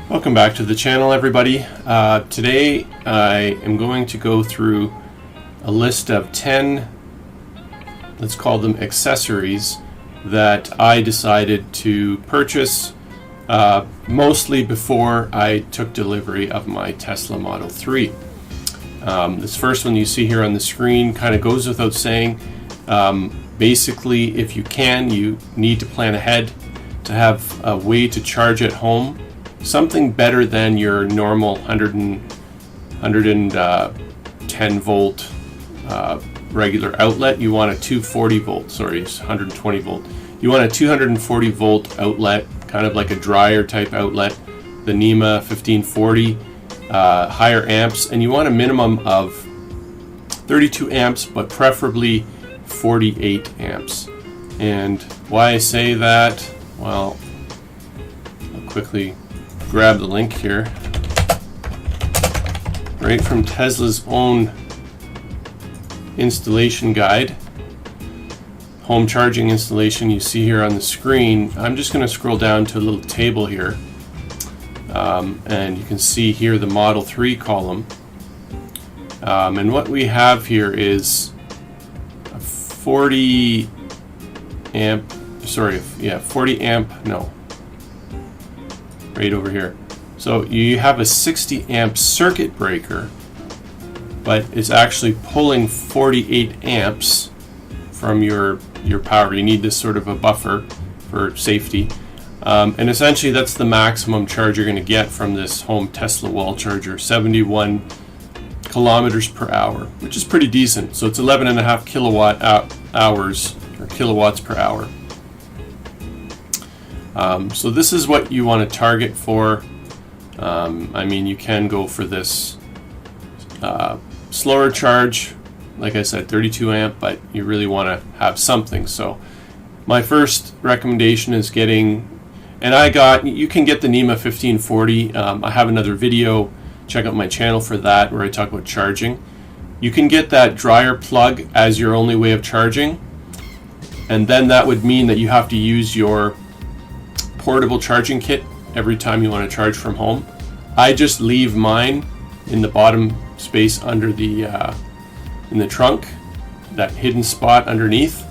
Welcome back to the channel, everybody. Today I am going to go through a list of 10, let's call them accessories, that I decided to purchase mostly before I took delivery of my Tesla Model 3. This first one you see here on the screen kind of goes without saying. Basically, if you can, you need to plan ahead to have a way to charge at home. Something better than your normal 110 volt regular outlet. You want a 240 volt, sorry, it's 120 volt. You want a 240 volt outlet, kind of like a dryer type outlet, the NEMA 1540, higher amps, and you want a minimum of 32 amps, but preferably 48 amps. And why I say that, well, I'll quickly grab the link here, right from Tesla's own installation guide, home charging installation. You see here on the screen. I'm just going to scroll down to a little table here, and you can see here the Model 3 column, and what we have here is a 40 amp, right over here. So you have a 60 amp circuit breaker, but it's actually pulling 48 amps from your power. You need this sort of a buffer for safety, and essentially that's the maximum charge you're going to get from this home Tesla wall charger, 71 kilometers per hour, which is pretty decent. So it's 11.5 kilowatt hours or kilowatts per hour. So this is what you want to target for. I mean, you can go for this slower charge, like I said, 32 amp, but you really want to have something. So my first recommendation is getting, and you can get the NEMA 1540. I have another video, check out my channel for that, where I talk about charging. You can get that dryer plug as your only way of charging, and then that would mean that you have to use your portable charging kit every time you want to charge from home. I just leave mine in the bottom space under the in the trunk, that hidden spot underneath.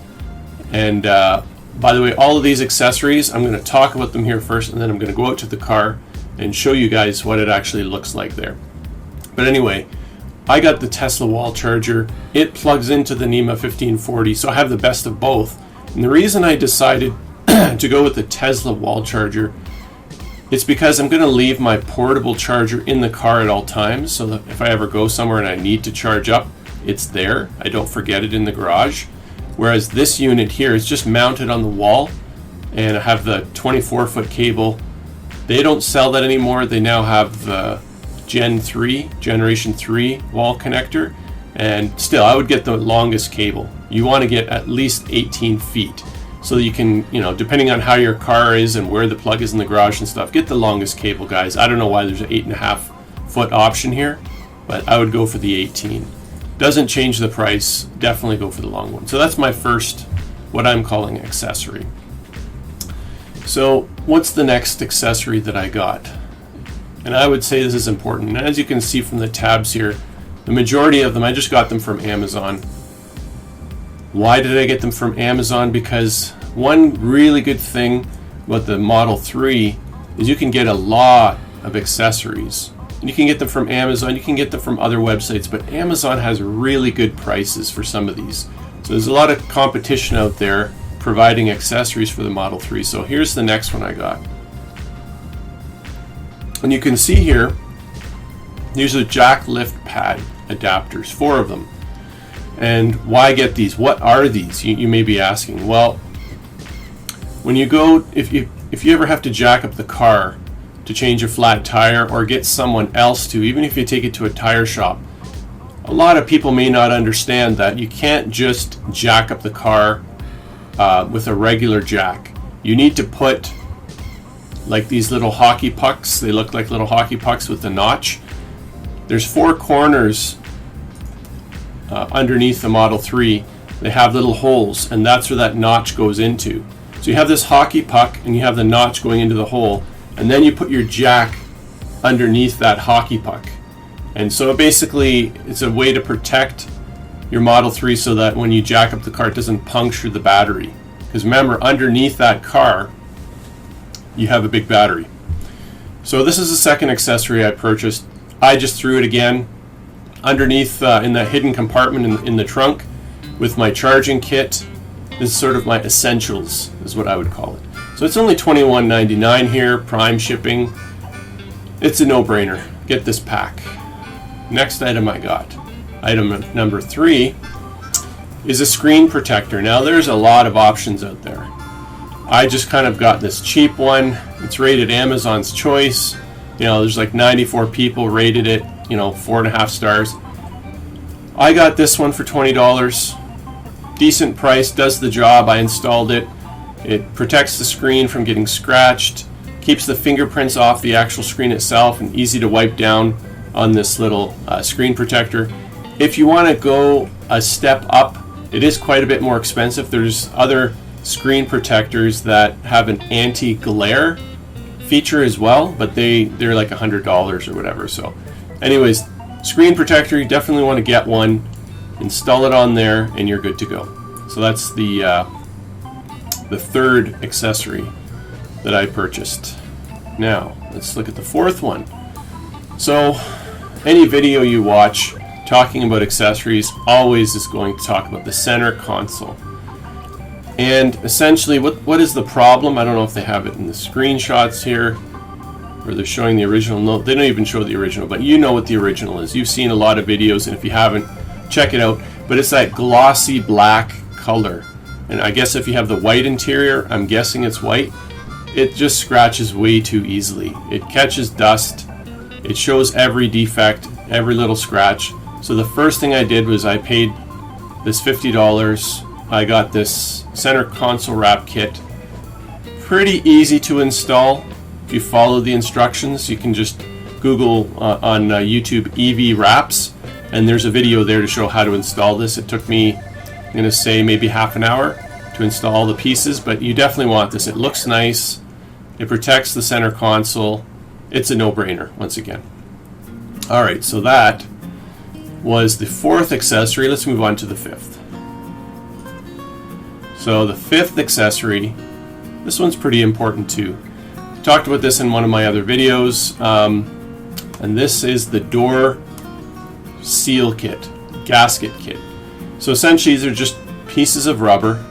And by the way, all of these accessories, I'm going to talk about them here first, and then I'm going to go out to the car and show you guys what it actually looks like there. But anyway, I got the Tesla wall charger. It plugs into the NEMA 1540, so I have the best of both. And the reason I decided to go with the Tesla wall charger, it's because I'm going to leave my portable charger in the car at all times, so that if I ever go somewhere and I need to charge up, it's there. I don't forget it in the garage. Whereas this unit here is just mounted on the wall, and I have the 24-foot cable. They don't sell that anymore. They now have the Generation 3 wall connector, and still I would get the longest cable. You want to get at least 18 feet. So you can, depending on how your car is and where the plug is in the garage and stuff, get the longest cable, guys. I don't know why there's an 8.5 foot option here, but I would go for the 18. Doesn't change the price. Definitely go for the long one. So that's my first, what I'm calling accessory. So what's the next accessory that I got? And I would say this is important. And as you can see from the tabs here, the majority of them, I just got them from Amazon. Why did I get them from Amazon? Because one really good thing about the Model 3 is you can get a lot of accessories. And you can get them from Amazon, you can get them from other websites, but Amazon has really good prices for some of these. So there's a lot of competition out there providing accessories for the Model 3. So here's the next one I got. And you can see here, these are jack lift pad adapters, 4 of them. And why get these? What are these? You may be asking. Well, when you go, if if you ever have to jack up the car to change a flat tire or get someone else to, even if you take it to a tire shop, a lot of people may not understand that you can't just jack up the car with a regular jack. You need to put like these little hockey pucks. They look like little hockey pucks with the notch. There's 4 corners underneath the Model 3. They have little holes, and that's where that notch goes into. So you have this hockey puck and you have the notch going into the hole, and then you put your jack underneath that hockey puck. And so basically it's a way to protect your Model 3 so that when you jack up the car it doesn't puncture the battery. Because remember, underneath that car you have a big battery. So this is the second accessory I purchased. I just threw it again underneath in that hidden compartment in the trunk with my charging kit. This is sort of my essentials, is what I would call it. So it's only $21.99 here, prime shipping. It's a no-brainer. Get this pack. Next item I got, item number 3, is a screen protector. Now there's a lot of options out there. I just kind of got this cheap one. It's rated Amazon's Choice. You know, there's like 94 people rated it, 4.5 stars. I got this one for $20. Decent price, does the job. I installed it. It protects the screen from getting scratched, keeps the fingerprints off the actual screen itself, and easy to wipe down on this little screen protector. If you want to go a step up, it is quite a bit more expensive. There's other screen protectors that have an anti-glare feature as well, but they're like $100 or whatever. So anyways, screen protector, you definitely want to get one, install it on there, and you're good to go. So that's the third accessory that I purchased. Now let's look at the fourth one. So any video you watch talking about accessories always is going to talk about the center console. And essentially what is the problem? I don't know if they have it in the screenshots here or they're showing the original. No, they don't even show the original, but you know what the original is. You've seen a lot of videos, and if you haven't, check it out. But it's that glossy black color. And I guess if you have the white interior, I'm guessing it's white, it just scratches way too easily. It catches dust. It shows every defect, every little scratch. So the first thing I did was I paid this $50. I got this center console wrap kit. Pretty easy to install if you follow the instructions. You can just Google on YouTube EV wraps, and there's a video there to show how to install this. It took me, I'm going to say, maybe half an hour to install all the pieces, but you definitely want this. It looks nice. It protects the center console. It's a no-brainer, once again. Alright, so that was the fourth accessory. Let's move on to the fifth. So the fifth accessory, this one's pretty important too. I talked about this in one of my other videos, and this is the door seal kit, gasket kit. So essentially these are just pieces of rubber,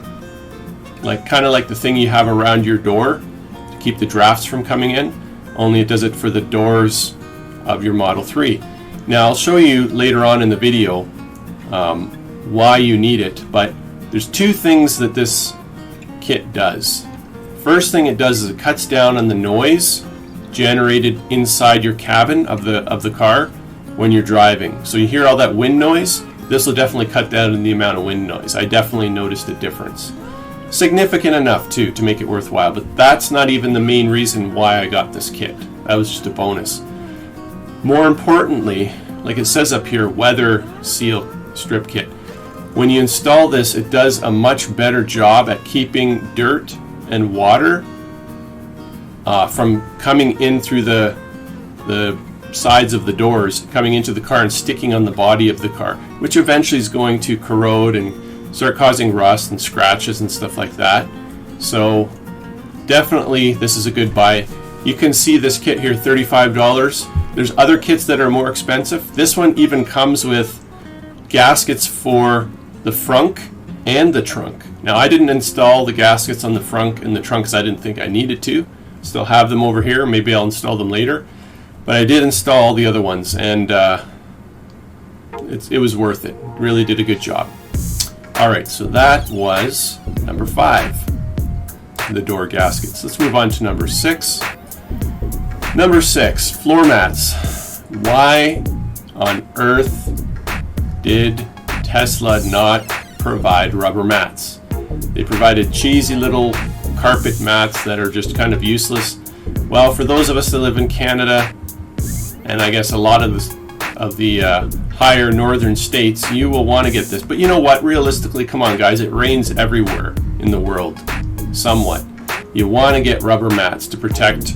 kind of like the thing you have around your door to keep the drafts from coming in, only it does it for the doors of your Model 3. Now I'll show you later on in the video why you need it, but there's two things that this kit does. First thing it does is it cuts down on the noise generated inside your cabin of the car when you're driving. So you hear all that wind noise, this will definitely cut down on the amount of wind noise. I definitely noticed a difference. Significant enough too to make it worthwhile, but that's not even the main reason why I got this kit. That was just a bonus. More importantly, like it says up here, weather seal strip kit. When you install this, it does a much better job at keeping dirt and water from coming in through the sides of the doors, coming into the car and sticking on the body of the car, which eventually is going to corrode and start causing rust and scratches and stuff like that. So definitely this is a good buy. You can see this kit here, $35. There's other kits that are more expensive. This one even comes with gaskets for the frunk and the trunk. Now I didn't install the gaskets on the frunk and the trunk because I didn't think I needed to. Still have them over here. Maybe I'll install them later. But I did install all the other ones, and it was worth it. Really did a good job. Alright, so that was number 5. the door gaskets. Let's move on to number 6. Number 6, floor mats. Why on earth did Tesla not provide rubber mats? They provided cheesy little carpet mats that are just kind of useless. Well, for those of us that live in Canada, and I guess a lot of the higher northern states, you will want to get this. But you know what? Realistically, come on, guys, it rains everywhere in the world, somewhat. You want to get rubber mats to protect,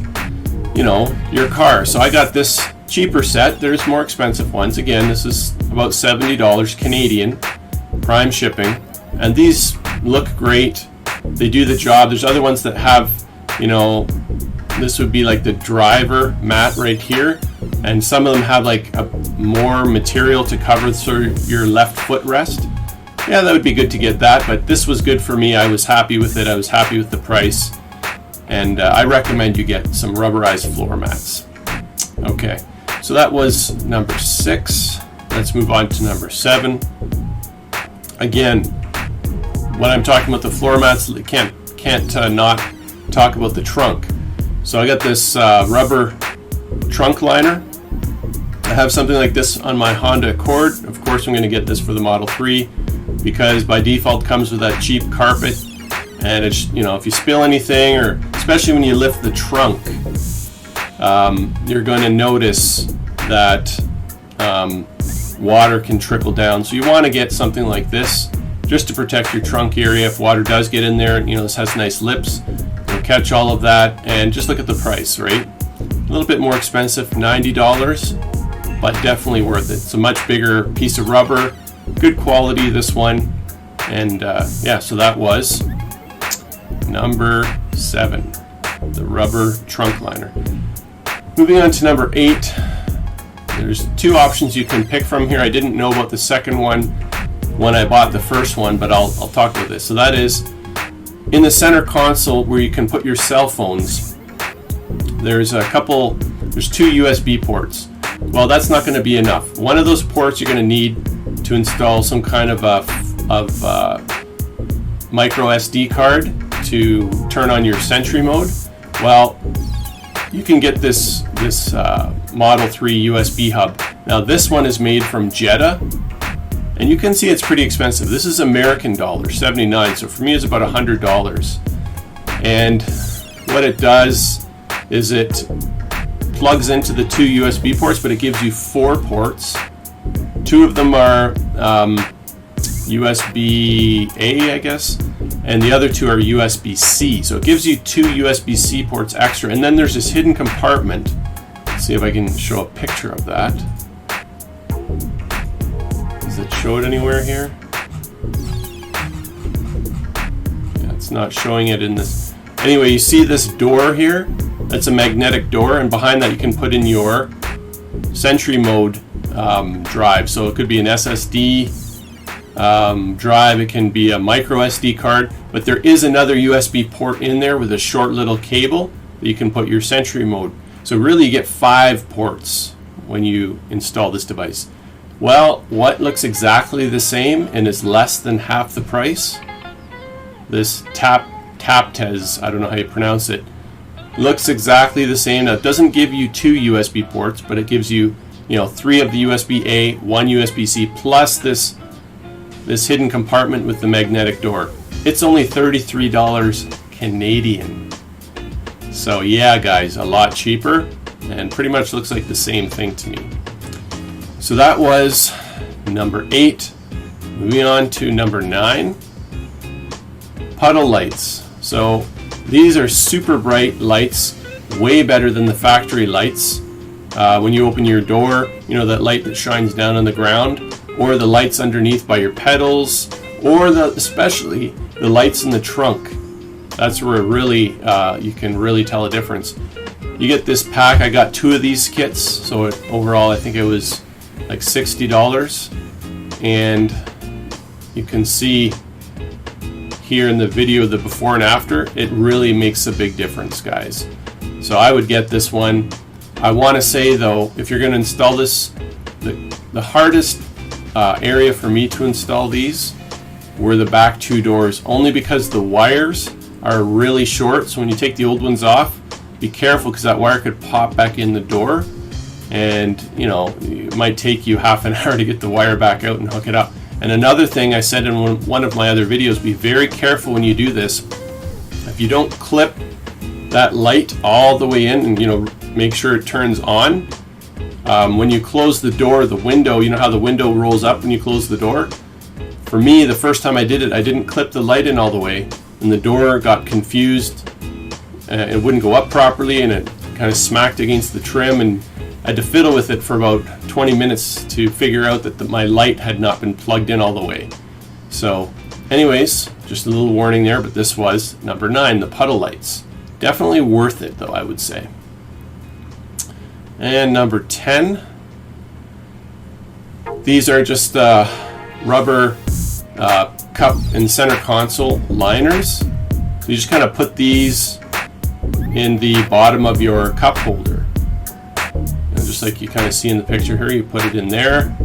you know, your car. So I got this cheaper set. There's more expensive ones. Again, this is about $70 Canadian, prime shipping, and these look great. They do the job. There's other ones that have, you know, this would be like the driver mat right here, and some of them have like more material to cover your left foot rest. Yeah, that would be good to get that, but this was good for me. I was happy with it. I was happy with the price, and I recommend you get some rubberized floor mats. Okay, so that was number 6. Let's move on to number 7. Again, when I'm talking about the floor mats, can't not talk about the trunk. So I got this rubber trunk liner. I have something like this on my Honda Accord. Of course, I'm going to get this for the Model 3 because by default comes with that cheap carpet, and it's, you know, if you spill anything, or especially when you lift the trunk, you're going to notice that water can trickle down. So you want to get something like this just to protect your trunk area. If water does get in there, you know, this has nice lips. It'll catch all of that. And just look at the price, right? A little bit more expensive, $90, but definitely worth it. It's a much bigger piece of rubber, good quality, this one. And yeah, so that was number 7, the rubber trunk liner. Moving on to number 8, there's 2 options you can pick from here. I didn't know about the second one when I bought the first one, but I'll talk about this. So that is in the center console where you can put your cell phones. There's 2 USB ports. Well, that's not going to be enough. One of those ports you're going to need to install some kind of micro SD card to turn on your Sentry mode. Well, you can get this Model 3 USB hub. Now this one is made from Jetta, and you can see it's pretty expensive. This is American dollar, 79, so for me it's about $100. And what it does is it plugs into the 2 USB ports, but it gives you 4 ports. 2 of them are USB-A, I guess, and the other 2 are USB-C. So it gives you 2 USB-C ports extra, and then there's this hidden compartment. Let's see if I can show a picture of that. Does it show it anywhere here? Yeah, it's not showing it in this. Anyway, you see this door here? That's a magnetic door, and behind that you can put in your Sentry mode drive. So it could be an SSD drive, it can be a micro SD card, but there is another USB port in there with a short little cable that you can put your Sentry mode. So really you get 5 ports when you install this device. Well, what looks exactly the same and is less than half the price? This Taptez, I don't know how you pronounce it, looks exactly the same. Now it doesn't give you 2 USB ports, but it gives you, 3 of the USB-A, 1 USB-C, plus this hidden compartment with the magnetic door. It's only $33 Canadian. So yeah, guys, a lot cheaper, and pretty much looks like the same thing to me. So that was number 8. Moving on to number 9, puddle lights. So these are super bright lights, way better than the factory lights. When you open your door, that light that shines down on the ground, or the lights underneath by your pedals, or especially the lights in the trunk. That's where really you can really tell a difference. You get this pack. I got 2 of these kits, so overall I think it was like $60, and you can see here in the video the before and after. It really makes a big difference, guys. So I would get this one. I want to say though, if you're going to install this, the hardest area for me to install these were the back 2 doors, only because the wires are really short, so when you take the old ones off, be careful because that wire could pop back in the door, and it might take you half an hour to get the wire back out and hook it up. And another thing I said in one of my other videos, be very careful when you do this. If you don't clip that light all the way in and make sure it turns on, when you close the door, the window, you know how the window rolls up when you close the door? For me, the first time I did it, I didn't clip the light in all the way, and the door got confused. It wouldn't go up properly, and it kind of smacked against the trim, and I had to fiddle with it for about 20 minutes to figure out that my light had not been plugged in all the way. So anyways, just a little warning there, but this was number 9, the puddle lights. Definitely worth it though, I would say. And number 10, these are just rubber cup and center console liners. So you just kind of put these in the bottom of your cup holder. Just like you kind of see in the picture here, you put it in there.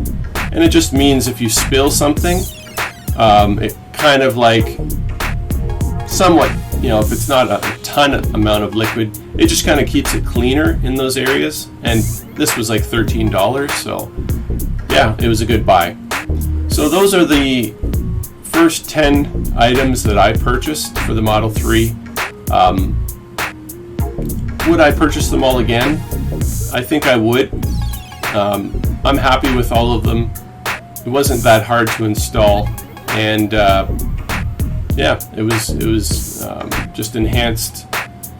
And it just means if you spill something, it kind of like somewhat, if it's not a ton amount of liquid, it just kind of keeps it cleaner in those areas. And this was like $13, so yeah, it was a good buy. So those are the first 10 items that I purchased for the Model 3. Would I purchase them all again? I think I would. I'm happy with all of them. It wasn't that hard to install, and yeah, it was just enhanced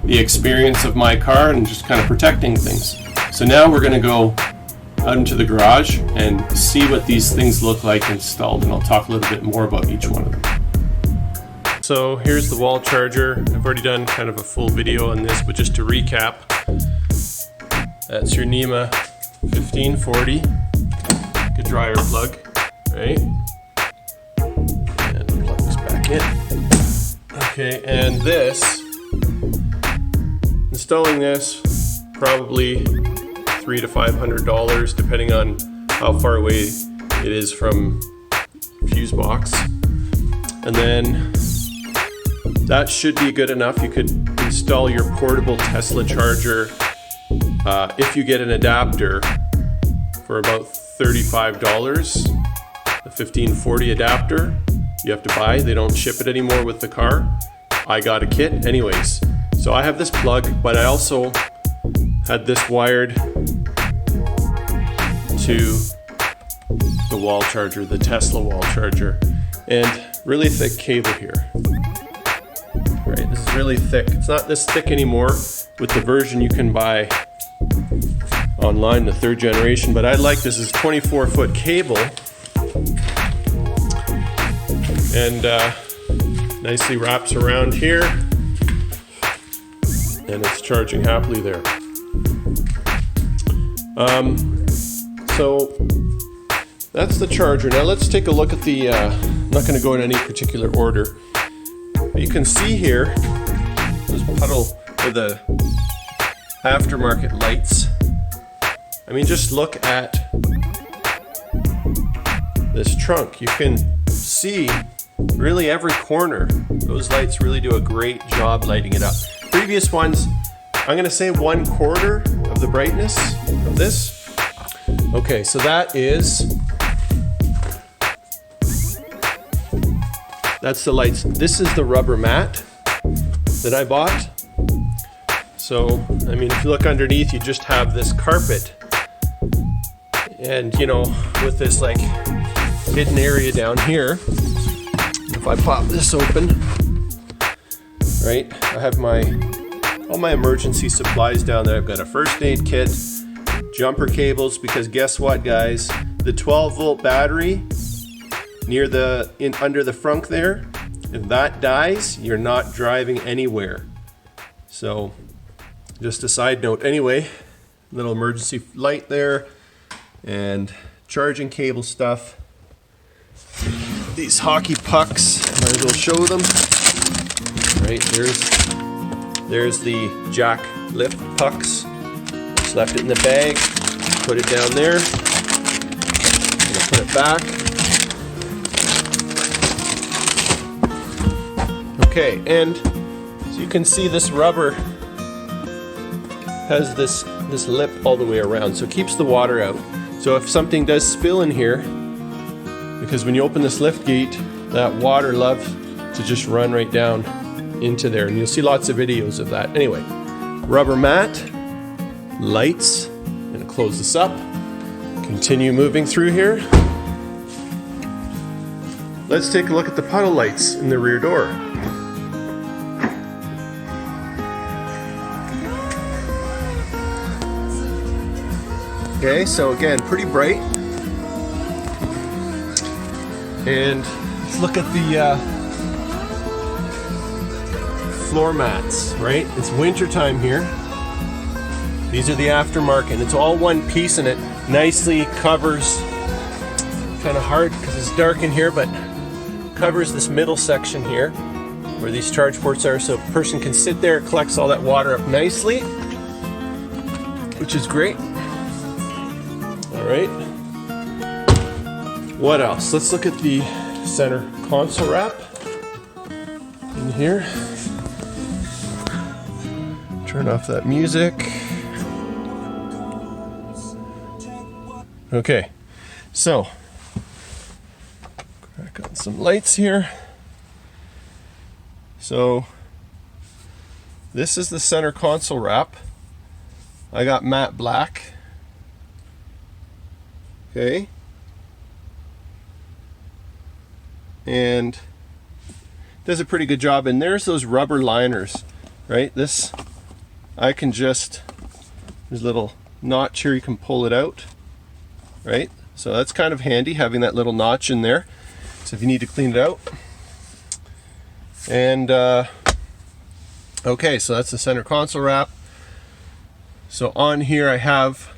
the experience of my car and just kind of protecting things. So now we're going to go out into the garage and see what these things look like installed, and I'll talk a little bit more about each one of them. So here's the wall charger. I've already done kind of a full video on this, but just to recap, that's your NEMA 1540, good dryer plug, right? And plug this back in. Okay, and installing this, probably $300 to $500, depending on how far away it is from fuse box. And then that should be good enough. You could install your portable Tesla charger if you get an adapter for about $35. The 1540 adapter you have to buy. They don't ship it anymore with the car. I got a kit anyways. So I have this plug, but I also had this wired to the wall charger, the Tesla wall charger, and really thick cable here. Right, this is really thick. It's not this thick anymore with the version you can buy online, the 3rd generation, but I like this is 24-foot cable, and nicely wraps around here, and it's charging happily there. So that's the charger. Now let's take a look at the, I'm not going to go in any particular order, but you can see here, this puddle, or the aftermarket lights. I mean, just look at this trunk. You can see really every corner. Those lights really do a great job lighting it up. Previous ones, I'm going to say 1/4 of the brightness of this. Okay, so that's the lights. This is the rubber mat that I bought. So, I mean, if you look underneath, you just have this carpet. And, with this like hidden area down here, if I pop this open, right, I have all my emergency supplies down there. I've got a first aid kit, jumper cables, because guess what, guys? The 12-volt battery near under the frunk there, if that dies, you're not driving anywhere. So, just a side note. Anyway, little emergency light there, and charging cable stuff. These hockey pucks, might as well show them. Right, there's the jack lift pucks. Just left it in the bag, put it down there. I'm gonna put it back. Okay, and So you can see this rubber has this lip all the way around, so it keeps the water out. So if something does spill in here, because when you open this lift gate, that water loves to just run right down into there, and you'll see lots of videos of that. Anyway, rubber mat, lights. I'm gonna close this up, continue moving through here. Let's take a look at the puddle lights in the rear door. Okay, so again, pretty bright. And let's look at the floor mats, right? It's winter time here. These are the aftermarket. It's all one piece and it nicely covers, kind of hard because it's dark in here, but covers this middle section here where these charge ports are, so a person can sit there, it collects all that water up nicely, which is great. All right. What else? Let's look at the center console wrap in here. Turn off that music. Okay, so crack on some lights here. So this is the center console wrap. I got matte black. Okay, and does a pretty good job. And there's those rubber liners, right? This, I can just, there's a little notch here, you can pull it out, right? So that's kind of handy having that little notch in there, so if you need to clean it out. And okay, so that's the center console wrap. So on here I have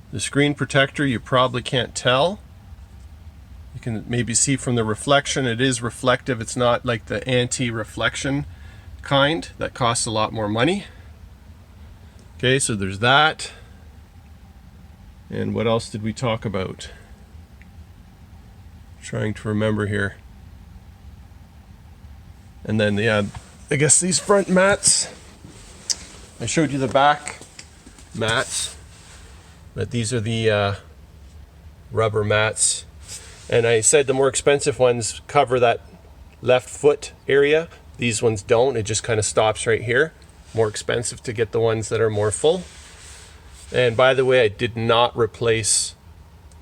the screen protector. You probably can't tell. You can maybe see from the reflection, it is reflective. It's not like the anti-reflection kind that costs a lot more money. Okay, so there's that. And what else did we talk about? Trying to remember here. And then, yeah, I guess these front mats. I showed you the back mats. But these are the rubber mats. And I said the more expensive ones cover that left foot area. These ones don't. It just kind of stops right here. More expensive to get the ones that are more full. And by the way, I did not replace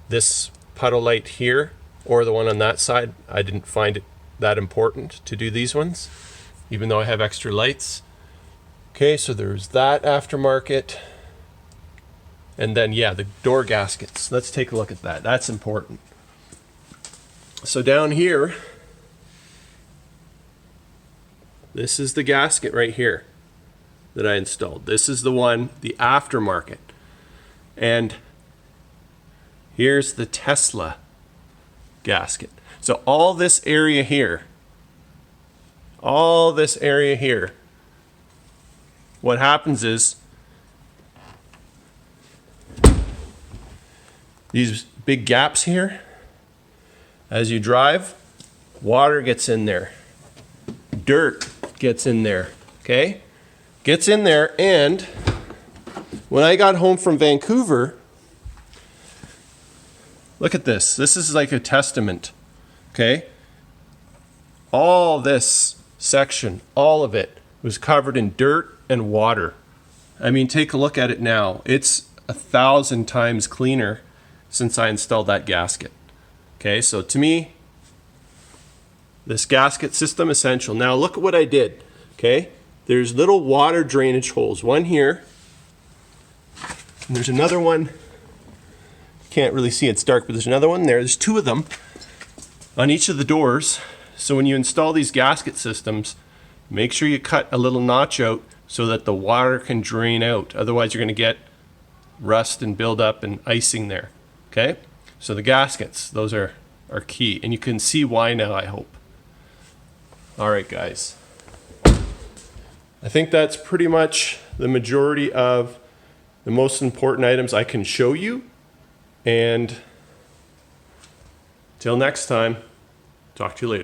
this puddle light here or the one on that side. I didn't find it that important to do these ones, even though I have extra lights. Okay, so there's that aftermarket. And then, yeah, the door gaskets. Let's take a look at that. That's important. So down here, this is the gasket right here that I installed. This is the one, the aftermarket. And here's the Tesla gasket. So all this area here, what happens is, these big gaps here, as you drive, water gets in there, dirt gets in there, okay? Gets in there, and when I got home from Vancouver, look at this. This is like a testament, okay? All this section, all of it, was covered in dirt and water. I mean, take a look at it now. It's 1,000 times cleaner since I installed that gasket. Okay, so to me, this gasket system essential. Now look at what I did. Okay, there's little water drainage holes. One here, and there's another one. Can't really see, it's dark, but there's another one there. There's two of them on each of the doors. So when you install these gasket systems, make sure you cut a little notch out so that the water can drain out. Otherwise you're going to get rust and build up and icing there. Okay, so the gaskets, those are key, and you can see why now, I hope. All right, guys. I think that's pretty much the majority of the most important items I can show you. And till next time, talk to you later.